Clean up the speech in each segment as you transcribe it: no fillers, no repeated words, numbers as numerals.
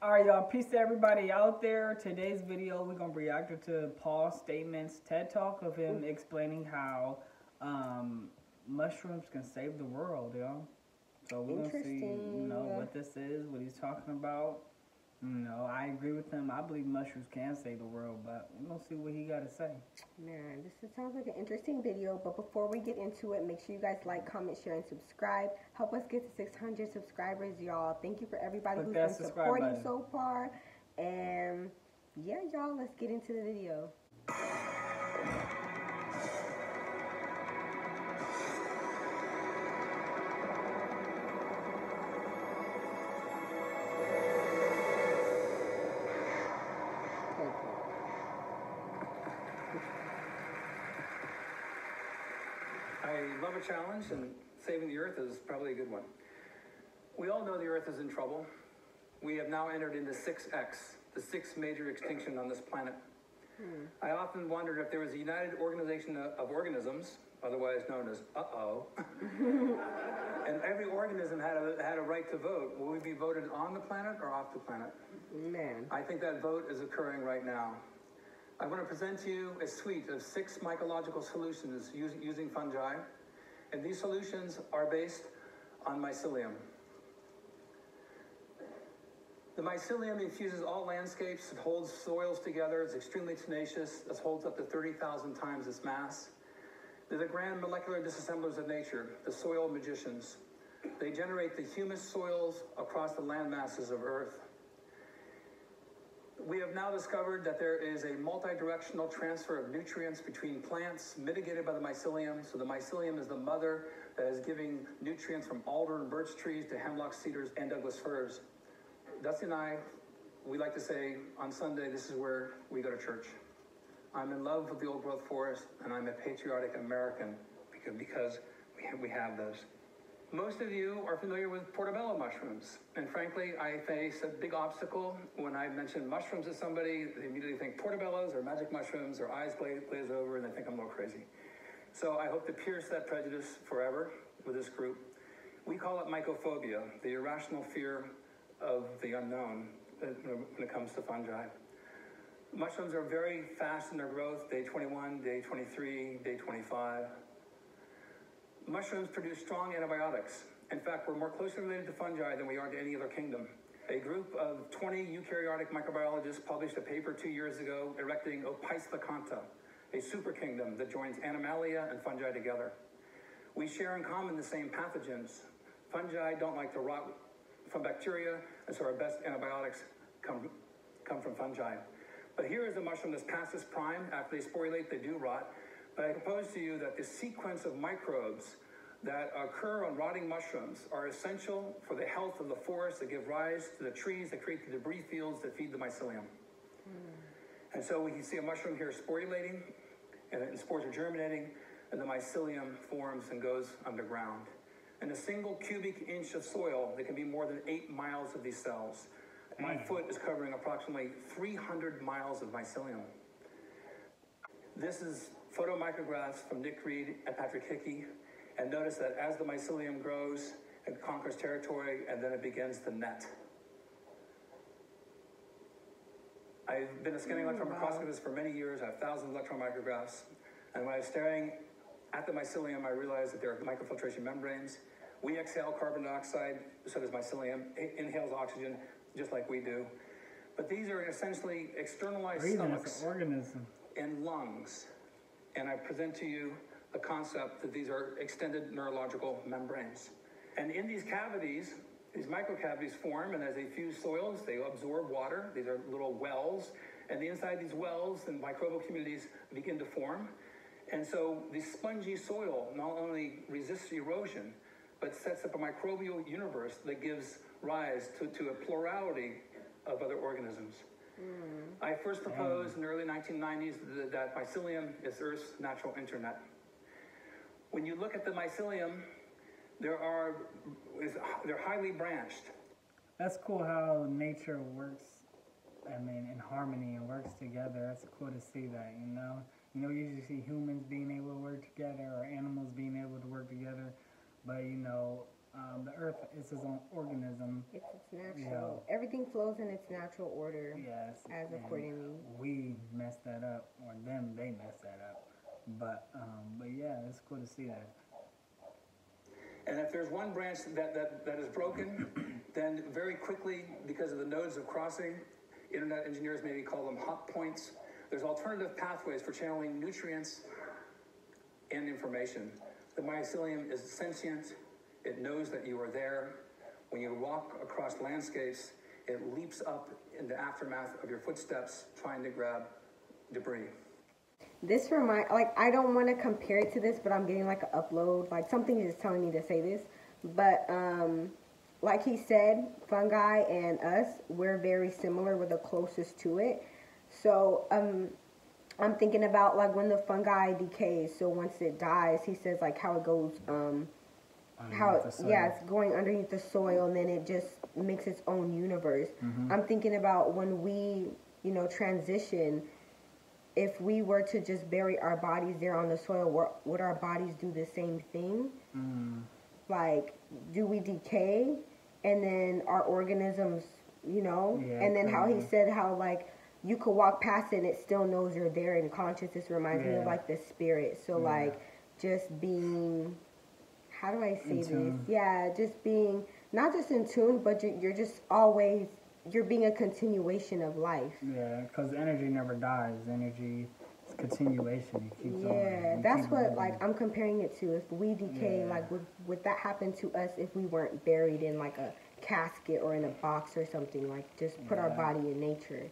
All right, y'all. Peace to everybody out there. Today's video, we're gonna react to Paul's statements, TED Talk of him explaining how mushrooms can save the world, yo. So we're gonna see, what this is, what he's talking about. I agree with him. I believe mushrooms can save the world, but we're gonna see what he got to say. Man, sounds like an interesting video. But before we get into it, make sure you guys like, comment, share, and subscribe. Help us get to 600 subscribers, y'all. Thank you for everybody who's been supporting so far. And yeah, y'all, let's get into the video. I love a challenge, and saving the Earth is probably a good one. We all know the Earth is in trouble. We have now entered into 6X, the sixth major extinction on this planet. I often wondered if there was a united organization of organisms, otherwise known as and every organism had a right to vote. Will we be voted on the planet or off the planet? Man. I think that vote is occurring right now. I want to present to you a suite of 6 mycological solutions using fungi, and these solutions are based on mycelium. The mycelium infuses all landscapes, it holds soils together, it's extremely tenacious, it holds up to 30,000 times its mass. They're the grand molecular disassemblers of nature, the soil magicians. They generate the humus soils across the land masses of Earth. We have now discovered that there is a multi-directional transfer of nutrients between plants mitigated by the mycelium. So the mycelium is the mother that is giving nutrients from alder and birch trees to hemlock, cedars, and Douglas firs. Dusty and I, we like to say on Sunday, this is where we go to church. I'm in love with the old growth forest, and I'm a patriotic American because we have those. Most of you are familiar with portobello mushrooms, and frankly, I face a big obstacle when I mention mushrooms to somebody. They immediately think portobellos or magic mushrooms, their eyes glaze over, and they think I'm a little crazy. So I hope to pierce that prejudice forever with this group. We call it mycophobia, the irrational fear of the unknown when it comes to fungi. Mushrooms are very fast in their growth, day 21, day 23, day 25. Mushrooms produce strong antibiotics. In fact, we're more closely related to fungi than we are to any other kingdom. A group of 20 eukaryotic microbiologists published a paper 2 years ago erecting Opisthokonta, a super kingdom that joins Animalia and fungi together. We share in common the same pathogens. Fungi don't like to rot from bacteria, and so our best antibiotics come from fungi. But here is a mushroom that's past its prime. After they sporulate, they do rot. But I propose to you that the sequence of microbes that occur on rotting mushrooms are essential for the health of the forest that give rise to the trees that create the debris fields that feed the mycelium. And so we can see a mushroom here sporulating, and the spores are germinating, and the mycelium forms and goes underground. In a single cubic inch of soil, there can be more than 8 miles of these cells. My foot is covering approximately 300 miles of mycelium. This is photomicrographs from Nick Reed and Patrick Hickey. And notice that as the mycelium grows, it conquers territory, and then it begins to net. I've been a scanning electron microscopist for many years. I have thousands of electron micrographs. And when I was staring at the mycelium, I realized that there are microfiltration membranes. We exhale carbon dioxide, so does mycelium. It inhales oxygen, just like we do. But these are essentially externalized stomachs and lungs. And I present to you the concept that these are extended neurological membranes. And in these cavities, these microcavities form, and as they fuse soils, they absorb water. These are little wells. And inside these wells, the microbial communities begin to form. And so the spongy soil not only resists erosion, but sets up a microbial universe that gives rise to a plurality of other organisms. I first proposed in the early 1990s that mycelium is Earth's natural internet. When you look at the mycelium, they're highly branched. That's cool how nature works, in harmony and works together. That's cool to see that, You usually see humans being able to work together or animals being able to work together. But, The Earth is its own organism. It's natural. Everything flows in its natural order. Yes. As accordingly. We messed that up, or they messed that up. But yeah, it's cool to see that. And if there's one branch that is broken, then very quickly, because of the nodes of crossing, internet engineers maybe call them hot points, there's alternative pathways for channeling nutrients and information. The mycelium is sentient. It knows that you are there. When you walk across landscapes, it leaps up in the aftermath of your footsteps, trying to grab debris. This I don't want to compare it to this, but I'm getting like an upload, like something is telling me to say this. But like he said, fungi and us, we're very similar. We're the closest to it. So I'm thinking about like when the fungi decays. So once it dies, he says like how it goes, it's going underneath the soil, and then it just makes its own universe. I'm thinking about when we, transition. If we were to just bury our bodies there on the soil, would our bodies do the same thing? Like, do we decay? And then our organisms, and then how he said how, like, you could walk past it and it still knows you're there in consciousness. Reminds me of, like, the spirit. So, like, just being, how do I say this? Yeah, just being, not just in tune, but you're just always, you're being a continuation of life. Yeah, because energy never dies. Energy is continuation. It keeps on. Yeah, that's what, like, I'm comparing it to. If we decay, like, would that happen to us if we weren't buried in, like, a casket or in a box or something? Like, just put our body in nature.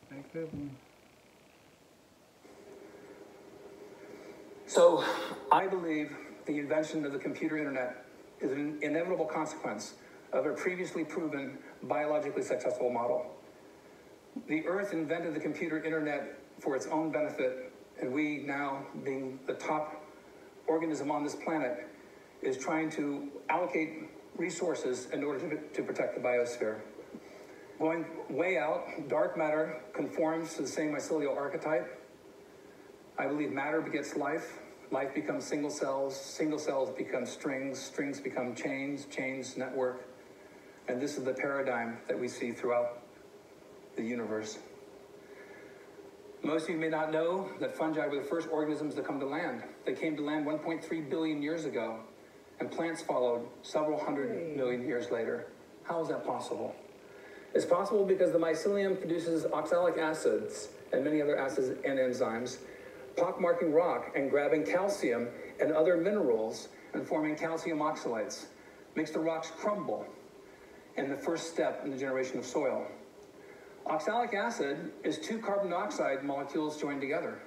That could be. So, I believe the invention of the computer internet is an inevitable consequence of a previously proven biologically successful model. The Earth invented the computer internet for its own benefit, and we now, being the top organism on this planet, is trying to allocate resources in order to protect the biosphere. Going way out, dark matter conforms to the same mycelial archetype. I believe matter begets life. Life becomes single cells become strings become chains network. And this is the paradigm that we see throughout the universe. Most of you may not know that fungi were the first organisms to come to land. They came to land 1.3 billion years ago, and plants followed several hundred million years later. How is that possible? It's possible because the mycelium produces oxalic acids and many other acids and enzymes, pockmarking rock and grabbing calcium and other minerals and forming calcium oxalates, makes the rocks crumble, and the first step in the generation of soil. Oxalic acid is two carbon dioxide molecules joined together.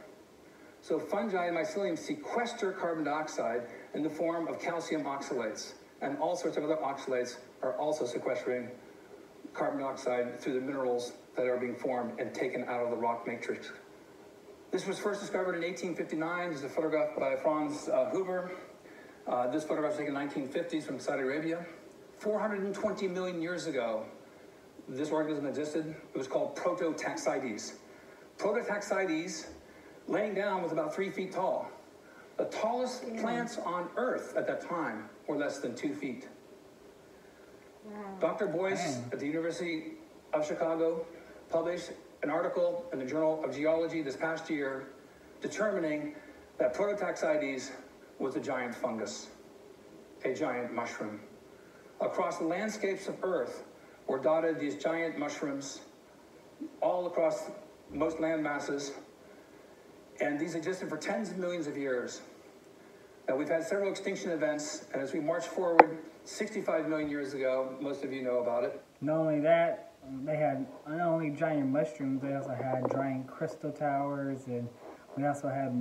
So fungi and mycelium sequester carbon dioxide in the form of calcium oxalates, and all sorts of other oxalates are also sequestering carbon dioxide through the minerals that are being formed and taken out of the rock matrix. This was first discovered in 1859. This is a photograph by Franz Huber. This photograph was taken in the 1950s from Saudi Arabia. 420 million years ago, this organism existed. It was called Prototaxides. Prototaxides, laying down, was about 3 feet tall. The tallest plants on Earth at that time were less than 2 feet. Wow. Dr. Boyce at the University of Chicago published an article in the Journal of Geology this past year determining that Prototaxides was a giant fungus, a giant mushroom. Across the landscapes of Earth were dotted these giant mushrooms all across most land masses, and these existed for tens of millions of years. Now, we've had several extinction events, and as we march forward 65 million years ago, most of you know about it. Not only that, they had not only giant mushrooms, they also had giant crystal towers, and we also had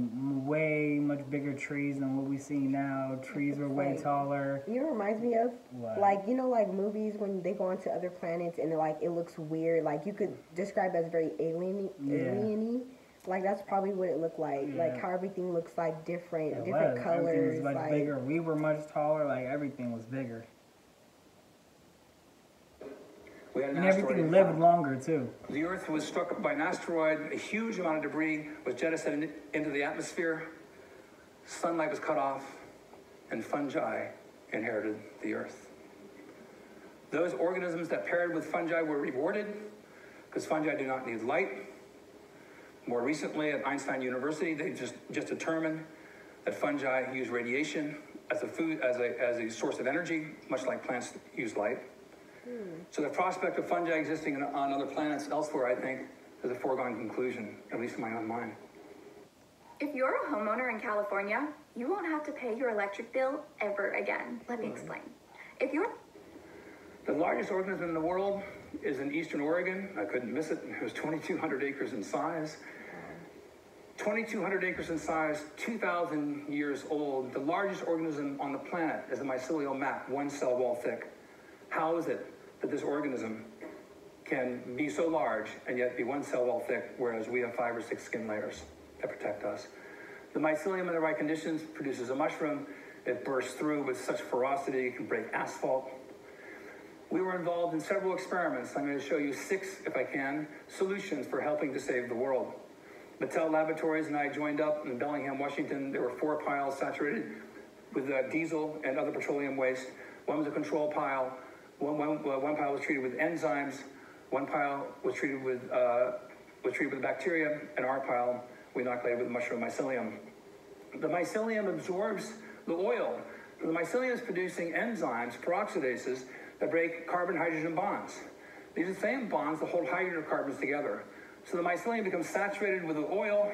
way much bigger trees than what we see now. Trees were way taller. You know what it reminds me of? What? Like, like movies when they go onto other planets and it looks weird. Like, you could describe it as very alien-y. Like, that's probably what it looked like. Yeah. Like, how everything looks like different colors. Everything was much bigger. We were much taller. Like, everything was bigger. And everything lived longer, too. The Earth was struck by an asteroid. A huge amount of debris was jettisoned into the atmosphere. Sunlight was cut off, and fungi inherited the Earth. Those organisms that paired with fungi were rewarded because fungi do not need light. More recently, at Einstein University, they just determined that fungi use radiation as a source of energy, much like plants use light. So the prospect of fungi existing on other planets elsewhere, I think, is a foregone conclusion, at least in my own mind. If you're a homeowner in California, you won't have to pay your electric bill ever again. Let me explain. The largest organism in the world is in Eastern Oregon. I couldn't miss it. It was 2,200 acres in size. 2,200 acres in size, 2,000 years old. The largest organism on the planet is a mycelial mat, 1 cell wall thick. How is it that this organism can be so large and yet be 1 cell wall thick, whereas we have 5 or 6 skin layers that protect us? The mycelium in the right conditions produces a mushroom. It bursts through with such ferocity it can break asphalt. We were involved in several experiments. I'm going to show you 6, if I can, solutions for helping to save the world. Battelle Laboratories and I joined up in Bellingham, Washington. There were 4 piles saturated with diesel and other petroleum waste. One was a control pile. One pile was treated with enzymes. One pile was treated with bacteria, and our pile we inoculated with mushroom mycelium. The mycelium absorbs the oil. The mycelium is producing enzymes, peroxidases, that break carbon-hydrogen bonds. These are the same bonds that hold hydrocarbons together. So the mycelium becomes saturated with the oil,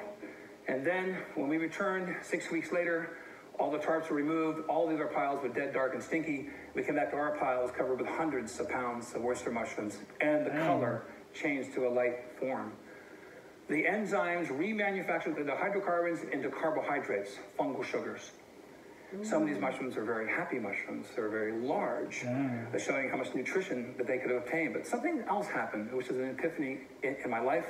and then when we returned 6 weeks later, all the tarps were removed, all the other piles were dead, dark, and stinky. We came back to our piles covered with hundreds of pounds of oyster mushrooms, and the color changed to a light form. The enzymes remanufactured the hydrocarbons into carbohydrates, fungal sugars. Some of these mushrooms are very happy mushrooms. They're very large. They're showing how much nutrition that they could have obtained. But something else happened, which is an epiphany in my life.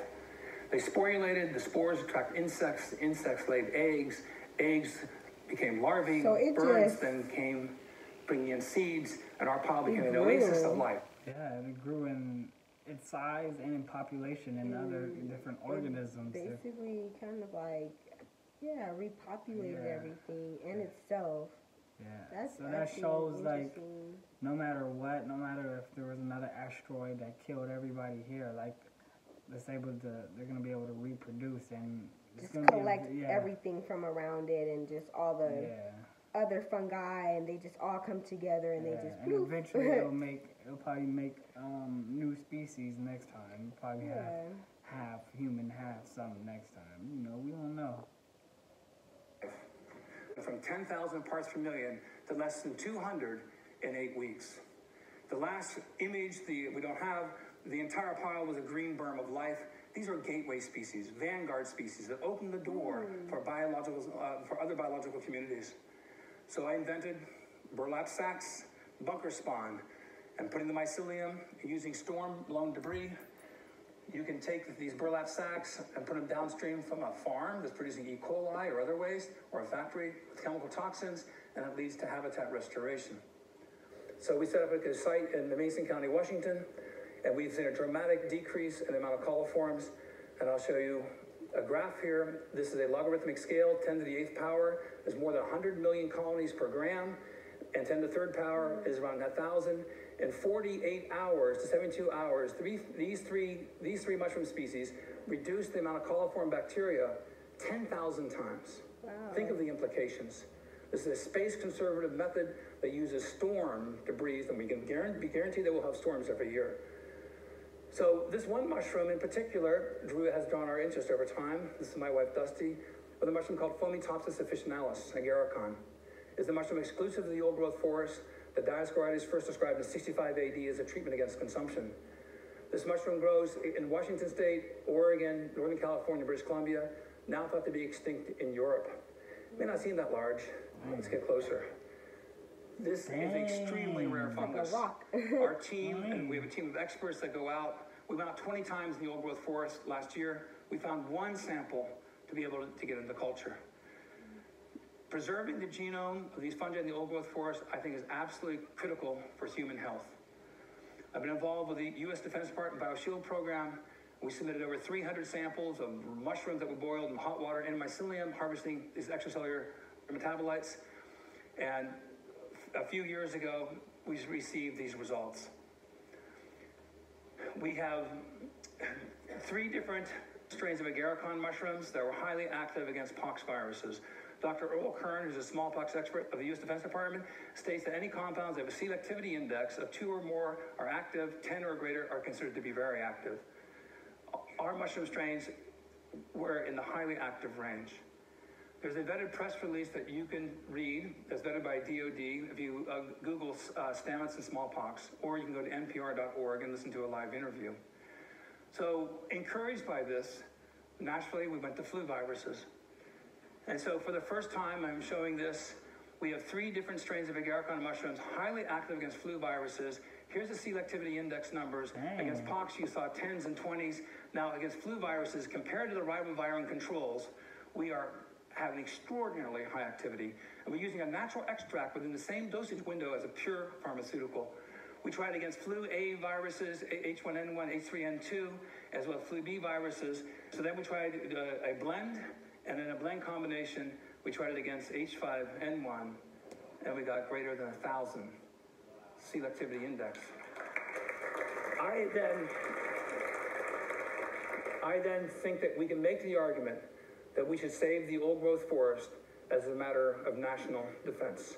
They sporulated. The spores attract insects. Insects laid eggs. Eggs became larvae. So birds then came bringing in seeds, and our pile became an oasis of life. Yeah, it grew in its size and in population and other different organisms. Basically, kind of like, repopulated everything in itself. Yeah, so that shows, like, no matter what, no matter if there was another asteroid that killed everybody here, like, they're going to be able to reproduce and just collect everything from around it and just all the other fungi, and they just all come together and they just and eventually it'll probably make new species next time. Probably have half human, half something next time. You know, we don't know. From 10,000 parts per million to less than 200 in 8 weeks. The last image we don't have, the entire pile was a green berm of life. These are gateway species, vanguard species that open the door for other biological communities. So I invented burlap sacks, bunker spawn, and putting the mycelium using storm-blown debris. You can take these burlap sacks and put them downstream from a farm that's producing E. coli or other waste, or a factory with chemical toxins, and it leads to habitat restoration. So we set up a site in Mason County, Washington, and we've seen a dramatic decrease in the amount of coliforms, and I'll show you a graph here. This is a logarithmic scale, 10 to the 8th power. There's more than 100 million colonies per gram, and 10 to the 3rd power is around 1,000. In 48 hours to 72 hours, these three mushroom species reduce the amount of coliform bacteria 10,000 times. Wow. Think of the implications. This is a space-conservative method that uses storm debris, and we can guarantee that we'll have storms every year. So this one mushroom in particular has drawn our interest over time. This is my wife, Dusty, with a mushroom called Fomitopsis officinalis, agarikon. It's a mushroom exclusive to the old-growth forest. The Dioscorides first described in 65 AD as a treatment against consumption. This mushroom grows in Washington State, Oregon, Northern California, British Columbia, now thought to be extinct in Europe. It may not seem that large. Let's get closer. This is extremely rare fungus. Like a rock. Our team, and we have a team of experts that go out. We went out 20 times in the old-growth forest last year. We found one sample to be able to get into culture. Preserving the genome of these fungi in the old-growth forest, I think, is absolutely critical for human health. I've been involved with the U.S. Defense Department BioShield program. We submitted over 300 samples of mushrooms that were boiled in hot water and mycelium, harvesting these extracellular metabolites. And a few years ago, we received these results. we have 3 different strains of agarikon mushrooms that were highly active against pox viruses. Dr. Earl Kern, who's a smallpox expert of the U.S. Defense Department, states that any compounds that have a selectivity index of 2 or more are active, 10 or greater are considered to be very active. Our mushroom strains were in the highly active range. There's a vetted press release that you can read that's vetted by DOD if you Google Stamets and smallpox, or you can go to npr.org and listen to a live interview. So, encouraged by this, naturally we went to flu viruses. And so for the first time, I'm showing this. We have 3 different strains of agarikon mushrooms, highly active against flu viruses. Here's the selectivity index numbers. Against pox, you saw 10s and 20s. Now, against flu viruses, compared to the ribavirin controls, we are having extraordinarily high activity. And we're using a natural extract within the same dosage window as a pure pharmaceutical. We tried against flu A viruses, H1N1, H3N2, as well as flu B viruses. So then we tried a blend, and in a blend combination, we tried it against H5N1, and we got greater than 1,000 selectivity index. I then think that we can make the argument that we should save the old-growth forest as a matter of national defense.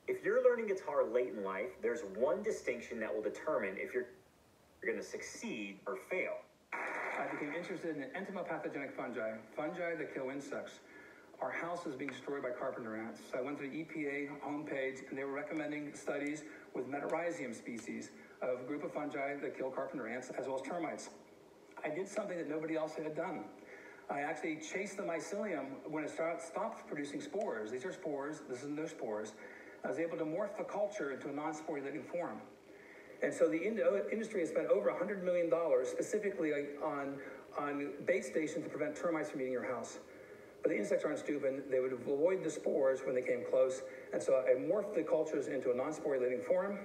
If you're learning guitar late in life, there's one distinction that will determine if you're going to succeed or fail. I became interested in entomopathogenic fungi that kill insects. Our house is being destroyed by carpenter ants. So I went to the EPA homepage, and they were recommending studies with Metarhizium species, a group of fungi that kill carpenter ants, as well as termites. I did something that nobody else had done. I actually chased the mycelium when it stopped producing spores. These are spores, this is no spores. I was able to morph the culture into a non-sporulating form. And so the industry has spent over $100 million specifically on bait stations to prevent termites from eating your house. But the insects aren't stupid. They would avoid the spores when they came close. And so I morphed the cultures into a non-sporulating form.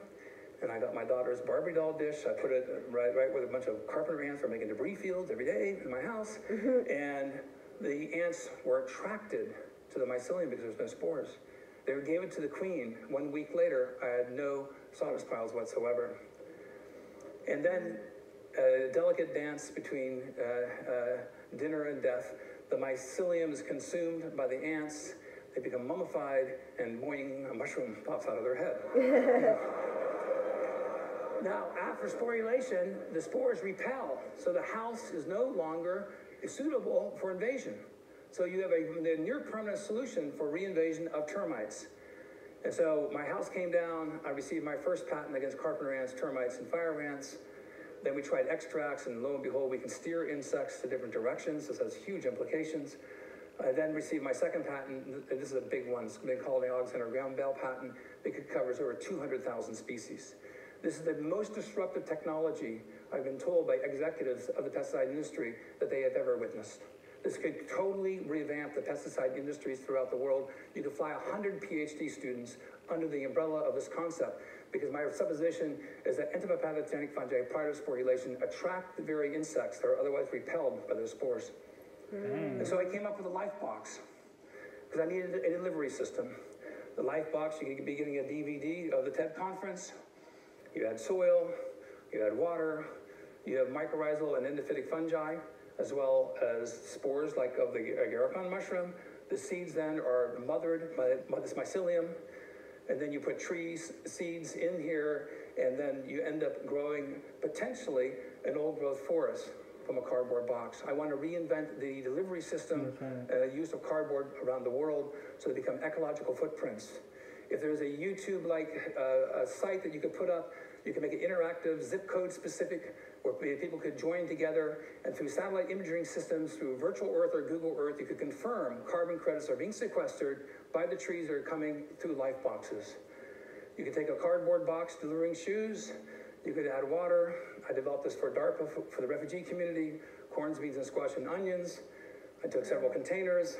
And I got my daughter's Barbie doll dish. I put it right with a bunch of carpenter ants who are making debris fields every day in my house. And the ants were attracted to the mycelium because there's no spores. They gave it to the queen. 1 week later, I had no sawdust piles whatsoever. And then a delicate dance between dinner and death. The mycelium is consumed by the ants. They become mummified, and boing, a mushroom pops out of their head. Now, after sporulation, the spores repel, so the house is no longer suitable for invasion. So you have a near-permanent solution for reinvasion of termites. And so my house came down. I received my first patent against carpenter ants, termites, and fire ants. Then we tried extracts, and lo and behold, we can steer insects to different directions. This has huge implications. I then received my second patent, and this is a big one. It's been called the Alexander Graham Bell patent. It covers over 200,000 species. This is the most disruptive technology, I've been told by executives of the pesticide industry, that they have ever witnessed. This could totally revamp the pesticide industries throughout the world. You could fly 100 PhD students under the umbrella of this concept, because my supposition is that entomopathogenic fungi prior to sporulation attract the very insects that are otherwise repelled by those spores. And so I came up with a life box, because I needed a delivery system. The life box, you could be getting a DVD of the TED conference. You had soil, you had water, you have mycorrhizal and endophytic fungi, as well as spores like of the agarikon mushroom. The seeds then are mothered by this mycelium, and then you put seeds in here, and then you end up growing potentially an old-growth forest from a cardboard box. I want to reinvent the delivery system, use of cardboard around the world, so they become ecological footprints. If there's a YouTube-like site that you could put up, you can make it interactive, zip code specific, where people could join together, and through satellite imaging systems, through Virtual Earth or Google Earth, you could confirm carbon credits are being sequestered by the trees that are coming through life boxes. You could take a cardboard box delivering shoes. You could add water. I developed this for DARPA, for the refugee community, corns, beans, and squash and onions. I took several containers.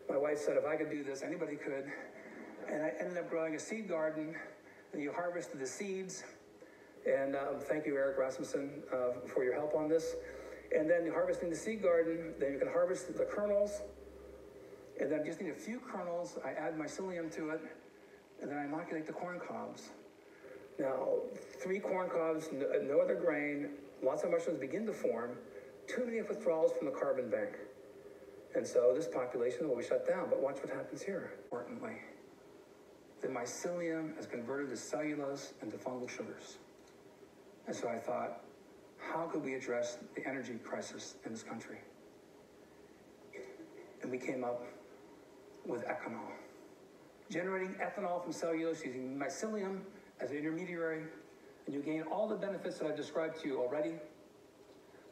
My wife said if I could do this, anybody could. And I ended up growing a seed garden, and you harvested the seeds. And thank you, Eric Rasmussen, for your help on this. And then harvesting the seed garden, then you can harvest the kernels. And then just need a few kernels. I add mycelium to it. and then I inoculate the corn cobs. Now, 3 corn cobs, no other grain, lots of mushrooms begin to form, too many withdrawals from the carbon bank. And so this population will be shut down, but watch what happens here. Importantly, the mycelium has converted the cellulose into fungal sugars. And so I thought, how could we address the energy crisis in this country? And we came up with ethanol. Generating ethanol from cellulose using mycelium as an intermediary, and you gain all the benefits that I've described to you already.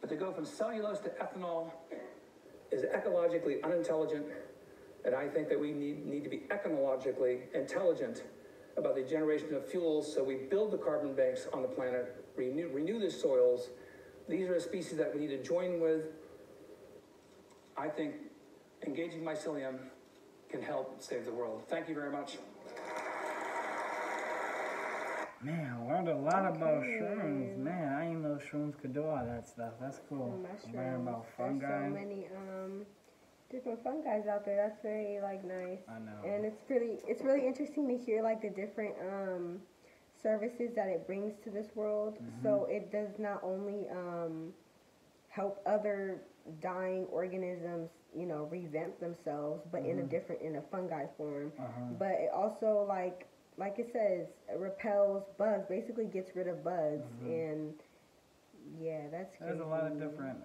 But to go from cellulose to ethanol is ecologically unintelligent, and I think that we need to be ecologically intelligent about the generation of fuels, so we build the carbon banks on the planet, renew the soils. These are the species that we need to join with. I think engaging mycelium can help save the world. Thank you very much. Man, I learned a lot about shrooms. Man, I didn't know shrooms could do all that stuff. That's cool. Learn about fungi. There's so many different fungi out there. That's very nice. I know. And it's really interesting to hear the different services that it brings to this world. Mm-hmm. So it does not only help other dying organisms, revamp themselves, but Mm-hmm. in a fungi form. But it also like it says, it repels bugs, basically gets rid of bugs. Mm-hmm. And yeah, that's crazy. There's a lot of different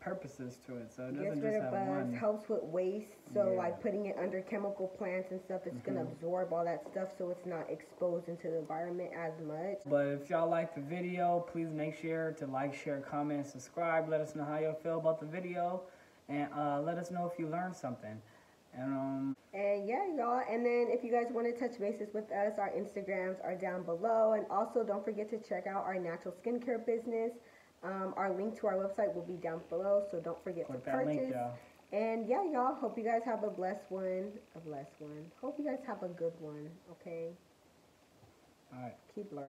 purposes to it, so it doesn't gets just rid of have bugs, one. helps with waste, so Yeah. putting it under chemical plants and stuff, it's gonna absorb all that stuff, so it's not exposed into the environment as much. But if y'all like the video, please make sure to like, share, comment, and subscribe. Let us know how y'all feel about the video, and let us know if you learned something. And yeah, y'all, and then if you guys want to touch bases with us, our Instagrams are down below, and also don't forget to check out our natural skincare business. Our link to our website will be down below, so don't forget to purchase. Link, y'all. And yeah, y'all, hope you guys have a blessed one. Hope you guys have a good one, okay? All right. Keep learning.